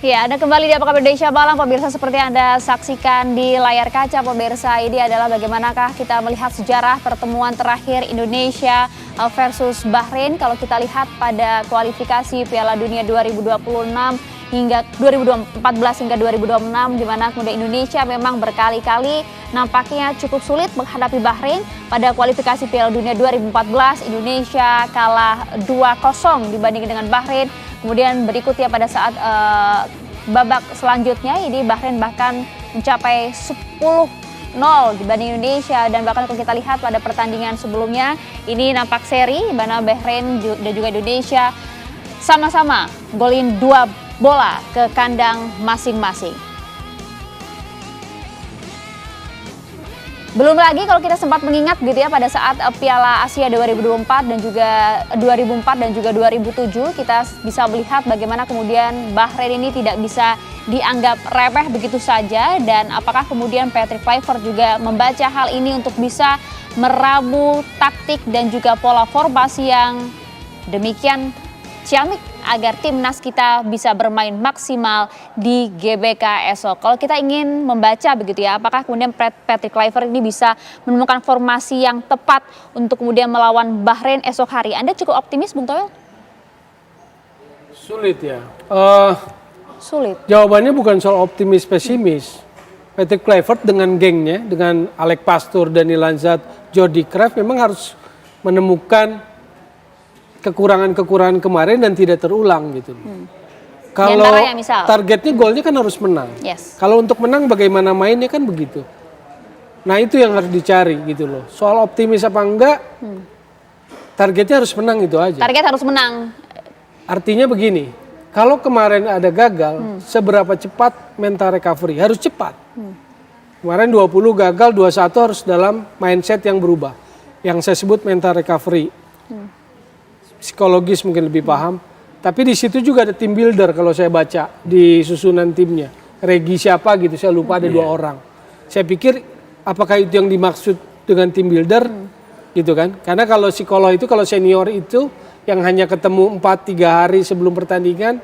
Ya, Anda kembali di Apa Kabar Indonesia Malam, pemirsa. Seperti Anda saksikan di layar kaca, pemirsa, ini adalah bagaimanakah kita melihat sejarah pertemuan terakhir Indonesia versus Bahrain. Kalau kita lihat pada kualifikasi Piala Dunia 2026 hingga 2014 hingga 2026, di mana kemudian Indonesia memang berkali-kali nampaknya cukup sulit menghadapi Bahrain. Pada kualifikasi Piala Dunia 2014, Indonesia kalah 2-0 dibandingkan dengan Bahrain. Kemudian berikutnya pada saat babak selanjutnya ini Bahrain bahkan mencapai 10-0 dibanding Indonesia, dan bahkan kalau kita lihat pada pertandingan sebelumnya ini nampak seri di mana Bahrain dan juga Indonesia sama-sama golin 2 bola ke kandang masing-masing. Belum lagi kalau kita sempat mengingat gitu ya, pada saat Piala Asia 2024 dan juga 2007 kita bisa melihat bagaimana kemudian Bahrain ini tidak bisa dianggap remeh begitu saja, dan apakah kemudian Patrick Kluivert juga membaca hal ini untuk bisa meramu taktik dan juga pola formasi yang demikian ciamik agar timnas kita bisa bermain maksimal di GBK esok. Kalau kita ingin membaca begitu ya, apakah kemudian Patrick Kluivert ini bisa menemukan formasi yang tepat untuk kemudian melawan Bahrain esok hari? Anda cukup optimis, Bung Toel? Sulit ya. Sulit. Jawabannya bukan soal optimis pesimis. Patrick Kluivert dengan gengnya, dengan Alex Pastoor, Dani Lanzat, Jordi Cruijff memang harus menemukan kekurangan-kekurangan kemarin dan tidak terulang gitu. Kalau targetnya golnya kan harus menang. Yes. Kalau untuk menang bagaimana mainnya kan begitu. Nah itu yang harus dicari gitu loh. Soal optimis apa enggak, targetnya harus menang, itu aja. Target harus menang. Artinya begini, kalau kemarin ada gagal, seberapa cepat mental recovery? Harus cepat. Kemarin 20 gagal, 21 harus dalam mindset yang berubah. Yang saya sebut mental recovery. Psikologis mungkin lebih paham, tapi di situ juga ada tim builder kalau saya baca di susunan timnya. Regi siapa gitu, saya lupa, ada 2 orang. Saya pikir apakah itu yang dimaksud dengan tim builder gitu kan? Karena kalau psikolog itu, kalau senior itu yang hanya ketemu 4-3 hari sebelum pertandingan,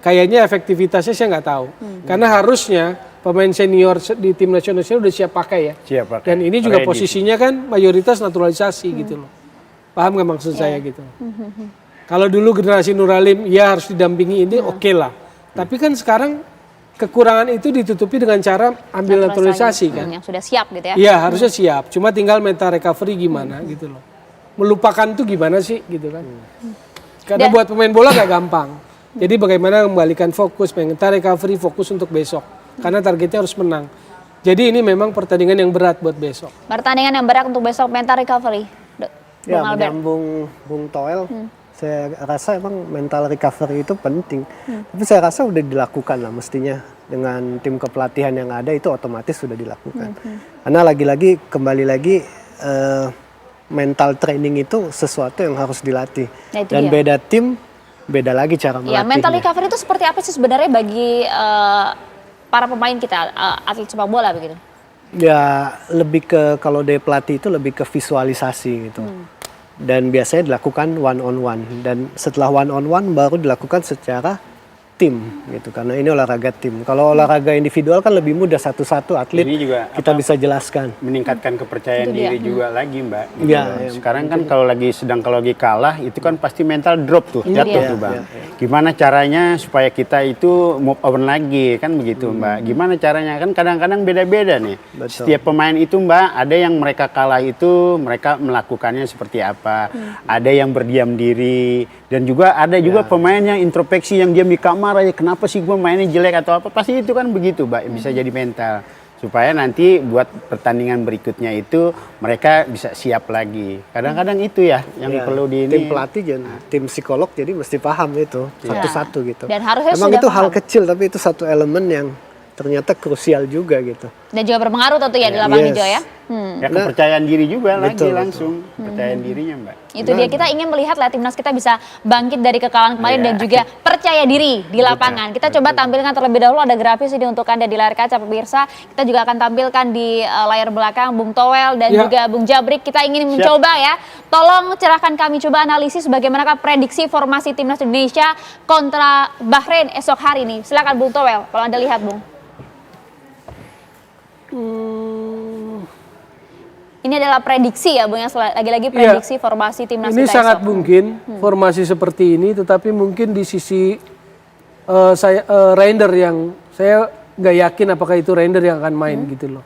kayaknya efektivitasnya saya nggak tahu. Karena harusnya pemain senior di tim nasional udah siap pakai ya. Siap pakai. Dan ini juga posisinya kan mayoritas naturalisasi gitu loh. Paham nggak maksud saya gitu? Kalau dulu generasi Nuralim ya harus didampingi ini oke lah. Tapi kan sekarang kekurangan itu ditutupi dengan cara ambil naturalisasi kan. Yang sudah siap gitu ya? Iya harusnya siap. Cuma tinggal mental recovery gimana gitu loh. Melupakan tuh gimana sih gitu kan. Karena buat pemain bola gak gampang. Jadi bagaimana kembalikan fokus, mental recovery, fokus untuk besok. Karena targetnya harus menang. Jadi ini memang pertandingan yang berat buat besok. Pertandingan yang berat untuk besok, mental recovery. Ya, menyambung Bung Toel, saya rasa emang mental recovery itu penting. Tapi saya rasa udah dilakukan lah mestinya. Dengan tim kepelatihan yang ada itu otomatis sudah dilakukan. Karena lagi-lagi, kembali lagi, mental training itu sesuatu yang harus dilatih. Nah, dan dia. Beda tim, beda lagi cara melatihnya. Ya, mental recovery itu seperti apa sih sebenarnya bagi para pemain kita, atlet sepak bola begitu? Ya lebih ke, kalau dari pelatih itu lebih ke visualisasi gitu. Dan biasanya dilakukan one on one, dan setelah one on one baru dilakukan secara tim gitu, karena ini olahraga tim. Kalau olahraga individual kan lebih mudah, satu-satu atlet ini juga kita bisa jelaskan. Meningkatkan kepercayaan diri juga lagi Mbak. Gitu. Ya, sekarang kan kalau lagi kalah itu kan pasti mental drop tuh, jatuh tuh Bang. Gimana caranya supaya kita itu move on lagi kan begitu Mbak. Gimana caranya, kan kadang-kadang beda-beda nih. Betul. Setiap pemain itu Mbak, ada yang mereka kalah itu mereka melakukannya seperti apa. Ada yang berdiam diri, dan juga ada juga pemain yang introspeksi, yang diam di kamar aja, kenapa sih gue mainnya jelek atau apa, pasti itu kan begitu Mbak, bisa jadi mental supaya nanti buat pertandingan berikutnya itu mereka bisa siap lagi. Kadang-kadang itu ya yang perlu di ini. Tim pelatih dan tim psikolog jadi mesti paham itu satu-satu gitu. Dan harusnya memang itu paham. Hal kecil tapi itu satu elemen yang ternyata krusial juga gitu. Dan juga berpengaruh tentu ya di lapangan hijau ya. Ya kepercayaan diri juga lagi Betul, langsung kepercayaan dirinya Mbak. Itu dia, kita ingin melihat lah timnas kita bisa bangkit dari kekalahan kemarin dan juga percaya diri di lapangan. Kita coba tampilkan terlebih dahulu, ada grafis ini untuk Anda di layar kaca pemirsa. Kita juga akan tampilkan di layar belakang Bung Toel dan juga Bung Jabrik. Kita ingin mencoba ya. Tolong cerahkan kami, coba analisis bagaimanakah prediksi formasi timnas Indonesia kontra Bahrain esok hari ini. Silakan Bung Toel, kalau Anda lihat Bung. Ini adalah prediksi ya Bung, yang lagi-lagi prediksi formasi timnas ini kita sangat esok. mungkin formasi seperti ini, tetapi mungkin di sisi Reinder yang saya nggak yakin apakah itu Reinder yang akan main gitu loh.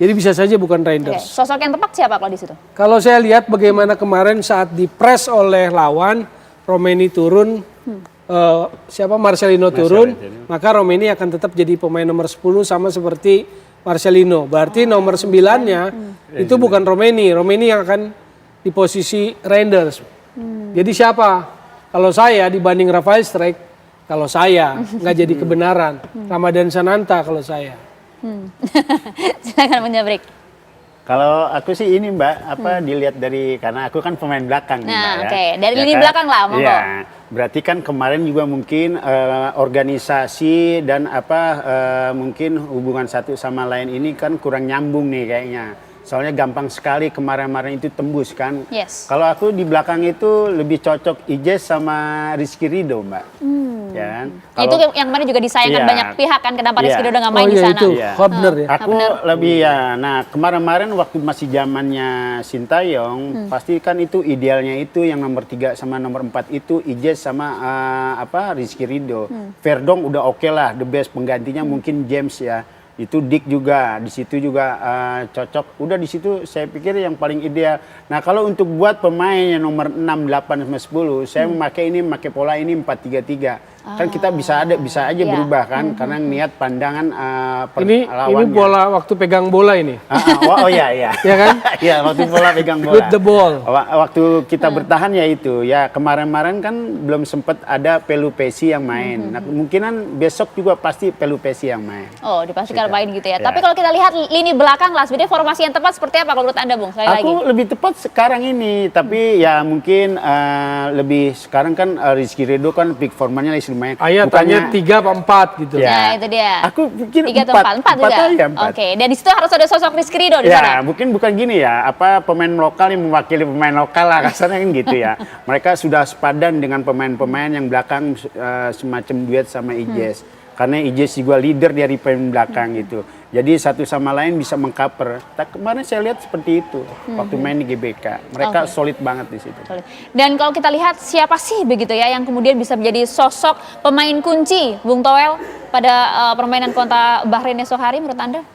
Jadi bisa saja bukan Oke, Reinders. sosok yang tepat siapa kalau di situ? Kalau saya lihat bagaimana kemarin saat dipres oleh lawan, Romeni turun, Marcelino turun, maka Romeni akan tetap jadi pemain nomor 10 sama seperti Marcelino. Berarti nomor 9-nya itu bukan Romeni yang akan di posisi Reinders. Jadi siapa? Kalau saya dibanding Rafael Strijk, kalau saya nggak jadi kebenaran. Ramadan Sananta kalau saya. Silakan menjabrik. Kalau aku sih ini Mbak, dilihat dari, karena aku kan pemain belakang nih Mbak ya. Oke, dari lini belakang lah, monggo. Iya, berarti kan kemarin juga mungkin organisasi dan mungkin hubungan satu sama lain ini kan kurang nyambung nih kayaknya. Soalnya gampang sekali kemarin-kemarin itu tembus kan. Yes. Kalau aku di belakang itu lebih cocok Ijes sama Rizky Ridho Mbak. Ya kan? Itu yang kemarin juga disayangkan Iya. banyak pihak kan, kenapa Rizky Ridho nggak Oh main di iya sana. itu, Iya. Hobner ya. Aku lebih ya, nah kemarin waktu masih zamannya Sintayong, pasti kan itu idealnya itu yang nomor 3 sama nomor 4 itu Ijes sama Rizky Ridho. Verdong udah oke lah, the best, penggantinya mungkin James ya. Itu Dick juga, di situ juga cocok. Udah di situ saya pikir yang paling ideal. Nah kalau untuk buat pemain yang nomor 6, 8, sama 10, saya memakai pola ini 4-3-3. Kan kita bisa aja berubah kan, karena niat pandangan lawannya. Ini bola waktu pegang bola ini. Oh iya. Ya kan? Iya, waktu bola pegang bola. With the ball. Waktu kita bertahan ya itu. Ya kemarin kan belum sempat ada Pelupesi yang main. Nah, kemungkinan besok juga pasti Pelupesi yang main. Oh, dipastikan main gitu ya. Tapi kalau kita lihat lini belakang lah, sebenarnya formasi yang tepat seperti apa kalau menurut Anda, Bung? Sekali lagi. Aku lebih tepat sekarang ini, tapi ya mungkin lebih sekarang kan Rizky Ridho kan peak formanya lumayan. Ayah tanya 3 apa 4 gitu. Ya. Nah, itu dia. Aku pikir 3 atau 4 juga. aja, 4. Oke, dan di situ harus ada sosok Rizky Ridho di sana. Ya, mungkin bukan gini ya, pemain lokal yang mewakili pemain lokal lah kasarnya kan gitu ya. Mereka sudah sepadan dengan pemain-pemain yang belakang semacam duet sama Ijes. Karena Ijes juga leader dari pemain belakang gitu. Jadi satu sama lain bisa mengcover. Kemarin saya lihat seperti itu waktu main di GBK. Mereka solid banget di situ. Dan kalau kita lihat siapa sih begitu ya yang kemudian bisa menjadi sosok pemain kunci, Bung Toel, pada permainan kontra Bahrain esok hari menurut Anda?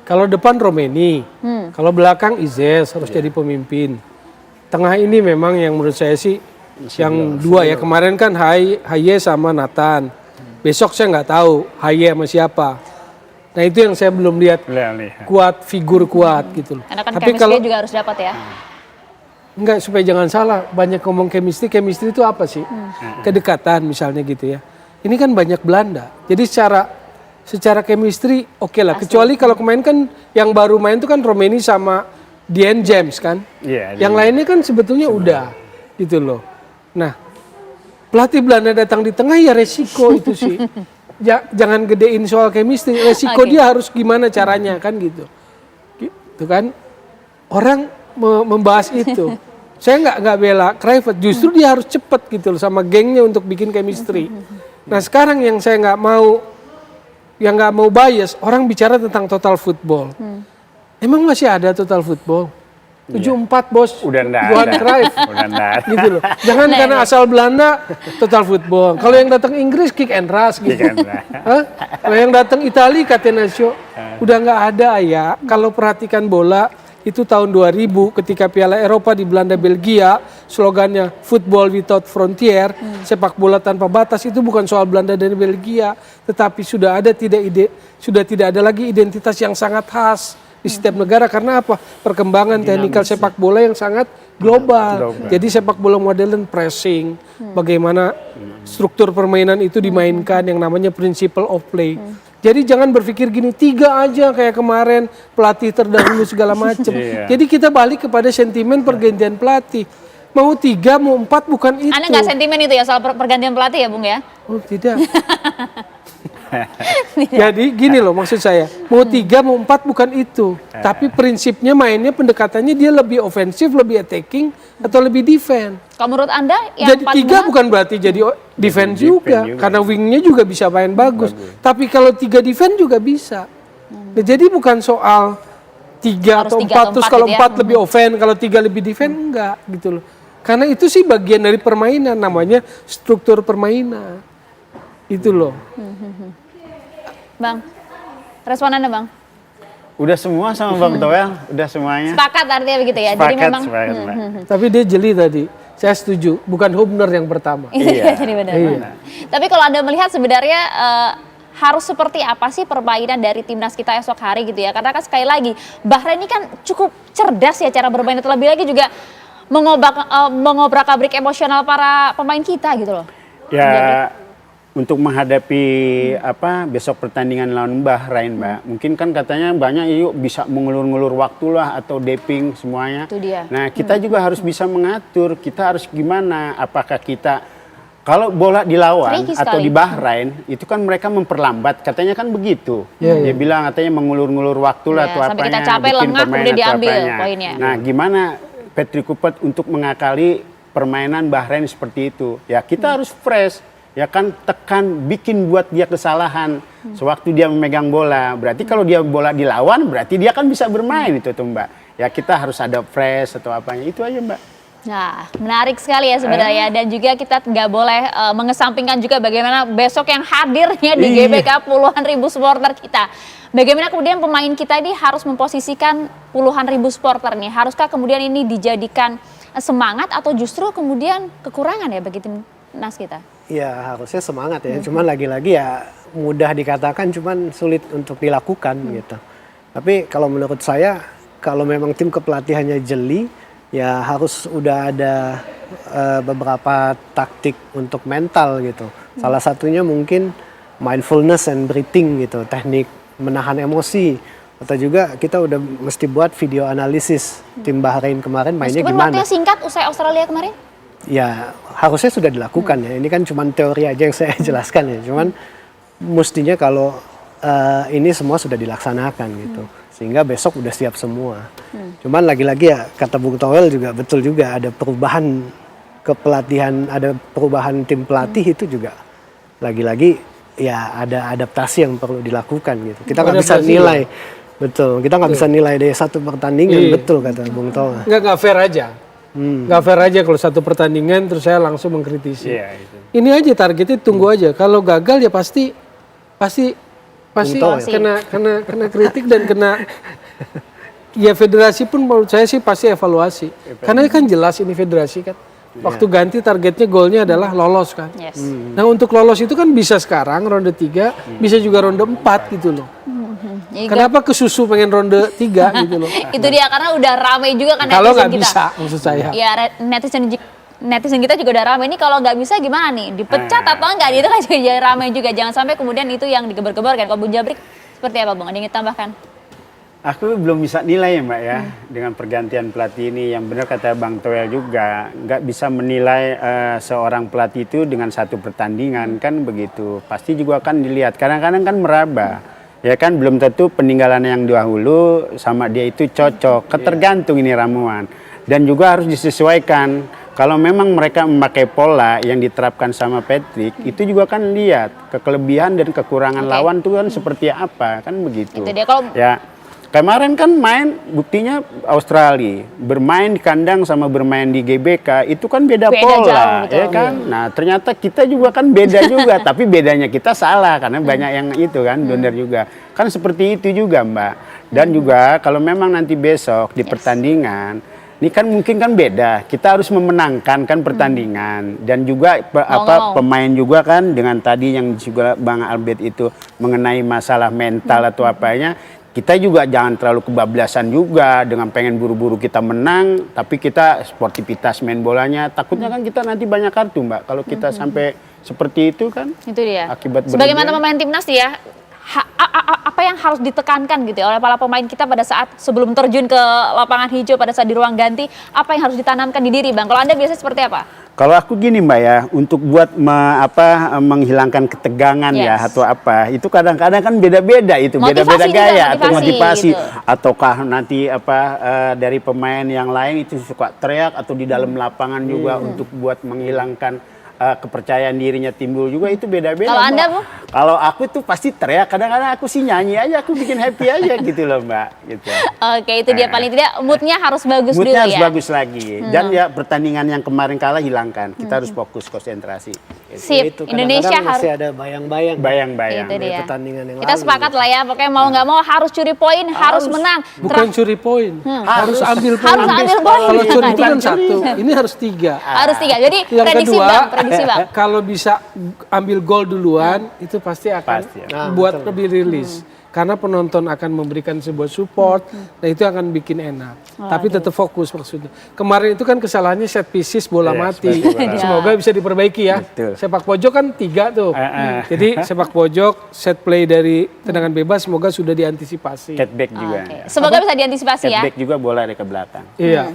Kalau depan Romeni, kalau belakang Ijes harus jadi pemimpin. Tengah ini memang yang menurut saya sih yang dua ya. Kemarin kan Haye sama Nathan. Besok saya nggak tahu Haye sama siapa. Nah itu yang saya belum lihat kuat, figur kuat gitu loh. Karena kan Tapi chemistry kalau juga harus dapat ya. enggak, supaya jangan salah, banyak ngomong chemistry itu apa sih? Kedekatan misalnya gitu ya. Ini kan banyak Belanda. Jadi secara chemistry oke lah. Kecuali kalau kemarin kan yang baru main itu kan Romeni sama Dean James kan. Yang lainnya kan sebetulnya udah gitu loh. Nah, pelatih Belanda datang di tengah ya resiko itu sih. Jangan gedein soal chemistry, resiko dia harus gimana caranya kan gitu. Gitu kan. Orang membahas itu. Saya nggak bela Kluivert, justru dia harus cepet gitu loh sama gengnya untuk bikin chemistry. Nah sekarang yang saya nggak mau bias, orang bicara tentang total football. Emang masih ada total football? 74 bos, Udah enggak Johan ada. Cruyff, Udah enggak ada. gitu loh. Jangan karena asal Belanda total football. Kalau yang datang Inggris kick and rush gitu. Hah? Kalau yang datang Italia Catenaccio, udah nggak ada ya. Kalau perhatikan bola itu tahun 2000 ketika Piala Eropa di Belanda Belgia, slogannya Football Without Frontier, sepak bola tanpa batas, itu bukan soal Belanda dan Belgia, tetapi sudah tidak ada lagi identitas yang sangat khas di setiap negara. Karena apa? Perkembangan teknikal sepak bola yang sangat global. Jadi sepak bola modern pressing, bagaimana struktur permainan itu dimainkan yang namanya principle of play. Jadi jangan berpikir gini 3 aja kayak kemarin pelatih terdahulu segala macam. Jadi kita balik kepada sentimen pergantian pelatih. Mau 3, mau 4 bukan itu. Anda nggak sentimen itu ya soal pergantian pelatih ya Bung ya? Oh tidak. Jadi gini loh maksud saya, mau 3 mau 4 bukan itu. Tapi prinsipnya mainnya pendekatannya dia lebih ofensif, lebih attacking atau lebih defense. Kalau menurut Anda yang Jadi 3 bukan berarti jadi defense juga, karena wingnya juga bisa main bagus. Tapi kalau 3 defense juga bisa. Nah, jadi bukan soal 3 atau 4 terus kalau 4 lebih offense, kalau 3 lebih defense enggak gitu loh. Karena itu sih bagian dari permainan, namanya struktur permainan. Itu loh. Bang, respon Anda Bang? Udah semua sama Bang Toel, udah semuanya. Sepakat artinya begitu ya? Jadi Sepakat, memang Mbak. Tapi dia jeli tadi. Saya setuju, bukan Hubner yang pertama. Iya, jadi benar. Tapi kalau Anda melihat sebenarnya harus seperti apa sih permainan dari timnas kita esok hari gitu ya? Karena kan sekali lagi Bahrain ini kan cukup cerdas ya cara bermain, terlebih lagi juga mengobrak-abrik emosional para pemain kita gitu loh. Ya, untuk menghadapi besok pertandingan lawan Bahrain, Mbak. Mungkin kan katanya banyak yuk bisa mengulur-ngulur waktu lah atau deping semuanya. Itu dia. Nah, kita juga harus bisa mengatur. Kita harus gimana? Apakah kita kalau bola dilawan atau di Bahrain itu kan mereka memperlambat, katanya kan begitu. Dia bilang katanya mengulur-ngulur waktu lah atau sampai apanya. Kita capek lengah kemudian diambil poinnya. Nah, gimana Patrick Kluivert untuk mengakali permainan Bahrain seperti itu? Ya, kita harus fresh. Ya kan tekan, bikin buat dia kesalahan sewaktu dia memegang bola. Berarti kalau dia bola dilawan, berarti dia kan bisa bermain itu tuh Mbak. Ya kita harus ada fresh atau apanya, itu aja Mbak. Nah, menarik sekali ya sebenarnya. Dan juga kita nggak boleh mengesampingkan juga bagaimana besok yang hadirnya di GBK puluhan ribu supporter kita. Bagaimana kemudian pemain kita ini harus memposisikan puluhan ribu supporter nih. Haruskah kemudian ini dijadikan semangat atau justru kemudian kekurangan ya bagi timnas kita? Ya harusnya semangat ya, cuman lagi-lagi ya mudah dikatakan cuman sulit untuk dilakukan gitu. Tapi kalau menurut saya kalau memang tim kepelatihannya jeli ya harus udah ada beberapa taktik untuk mental gitu. Salah satunya mungkin mindfulness and breathing gitu, teknik menahan emosi. Atau juga kita udah mesti buat video analisis tim Bahrain kemarin mainnya meskipun gimana. Waktunya singkat usai Australia kemarin? Ya harusnya sudah dilakukan ya. Ini kan cuma teori aja yang saya jelaskan ya. Cuman mestinya kalau ini semua sudah dilaksanakan gitu. Sehingga besok udah siap semua. Cuman lagi-lagi ya kata Bung Toel juga betul juga ada perubahan kepelatihan, ada perubahan tim pelatih itu juga lagi-lagi ya ada adaptasi yang perlu dilakukan gitu. Kita nggak bisa nilai. Betul, kita nggak bisa nilai dari satu pertandingan, betul kata Bung Toel. Nggak fair aja. Nggak fair aja kalau satu pertandingan terus saya langsung mengkritisi. Ini aja targetnya tunggu aja. Kalau gagal ya pasti kena kritik dan kena ya federasi pun menurut saya sih pasti evaluasi. Karena kan jelas ini federasi kan. Waktu ganti targetnya golnya adalah lolos kan. Nah untuk lolos itu kan bisa sekarang ronde 3, bisa juga ronde 4 gitu loh. Kenapa kesusu pengen ronde 3 gitu loh. Itu dia karena udah ramai juga kan kalau netizen nggak kita. bisa maksud saya. Ya netizen kita juga udah ramai ini kalau nggak bisa gimana nih? Dipecat atau enggak? Itu kan juga ramai juga. Jangan sampai kemudian itu yang digeber-geber kan. Kalau Bung Jabrik seperti apa Bung? Ada yang ditambahkan? Aku belum bisa nilai ya Mbak ya dengan pergantian pelatih ini. Yang benar kata Bang Toel juga nggak bisa menilai seorang pelatih itu dengan satu pertandingan kan begitu. Pasti juga akan dilihat. Kadang-kadang kan meraba. Ya kan belum tentu peninggalan yang dahulu sama dia itu cocok. Ketergantung ini ramuan. Dan juga harus disesuaikan. Kalau memang mereka memakai pola yang diterapkan sama Patrick, itu juga kan lihat kekelebihan dan kekurangan lawan itu kan seperti apa kan begitu. Itu dia kalau ya. Kemarin kan main buktinya Australia bermain di kandang sama bermain di GBK itu kan beda pola jauh, ya kan. Nah ternyata kita juga kan beda juga tapi bedanya kita salah karena banyak yang itu kan blunder juga kan seperti itu juga Mbak. Dan juga kalau memang nanti besok di pertandingan ini kan mungkin kan beda kita harus memenangkan kan pertandingan dan juga pemain juga kan dengan tadi yang juga Bang Albert itu mengenai masalah mental atau apanya. Kita juga jangan terlalu kebablasan juga dengan pengen buru-buru kita menang, tapi kita sportivitas main bolanya. Takutnya kan kita nanti banyak kartu Mbak, kalau kita sampai seperti itu kan. Itu dia. Akibat sebagaimana pemain timnas ya, apa yang harus ditekankan gitu ya oleh para pemain kita pada saat sebelum terjun ke lapangan hijau, pada saat di ruang ganti, apa yang harus ditanamkan di diri, Bang? Kalau Anda biasanya seperti apa? Kalau aku gini Mbak ya, untuk buat menghilangkan ketegangan ya atau apa, itu kadang-kadang kan beda-beda itu, beda-beda gaya atau motivasi, gitu. Ataukah nanti dari pemain yang lain itu suka teriak atau di dalam lapangan juga untuk buat menghilangkan kepercayaan dirinya timbul juga, itu beda-beda. Kalau Anda, Bu? Kalau aku tuh pasti teriak, kadang-kadang aku sih nyanyi aja, aku bikin happy aja gitu loh Mbak. Gitu. Oke, itu dia paling tidak moodnya harus bagus dulu ya. Moodnya harus bagus lagi. Dan ya pertandingan yang kemarin kalah hilangkan, kita harus fokus konsentrasi. Sip, Itu Indonesia harus masih ada bayang-bayang. Bayang-bayang. Itu dia. Pertandingan yang Kita lalu, sepakat lah ya, pokoknya mau nggak mau harus curi poin, harus menang. Bukan curi poin, harus ambil poin. Harus ambil poin. Kalau curi itu kan 1, ini harus 3. Harus 3. Jadi Yang prediksi kedua, Bang, prediksi Bang. kalau bisa ambil gol duluan, itu pasti akan buat lebih rilis. Karena penonton akan memberikan sebuah support, nah itu akan bikin enak. Tapi tetap fokus maksudnya. Kemarin itu kan kesalahannya set pieces, bola mati. Semoga bisa diperbaiki ya. Betul. Sepak pojok kan 3 tuh. Jadi sepak pojok, set play dari tendangan bebas, semoga sudah diantisipasi. Cutback juga. Semoga bisa diantisipasi ya. Cutback juga bola dari ke belakang. Iya.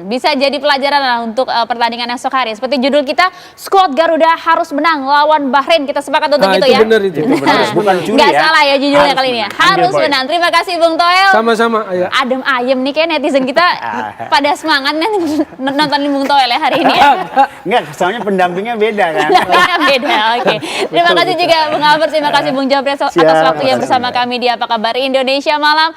Bisa jadi pelajaran lah untuk pertandingan esok hari. Seperti judul kita, skuad Garuda harus menang lawan Bahrain. Kita sepakat untuk itu ya. Benar itu. Harus bukan curi Nggak ya. salah ya judulnya kali ini ya. Harus poin. menang. Terima kasih Bung Toel. Sama-sama. Ya. Adem ayem nih kayak netizen kita pada semangat nontonin Bung Toel ya hari ini ya. Enggak, soalnya pendampingnya beda kan. Beda, oke. Terima kasih juga Bung Albert, terima kasih Bung Jabri atas waktunya bersama kami di Apa Kabar Indonesia Malam.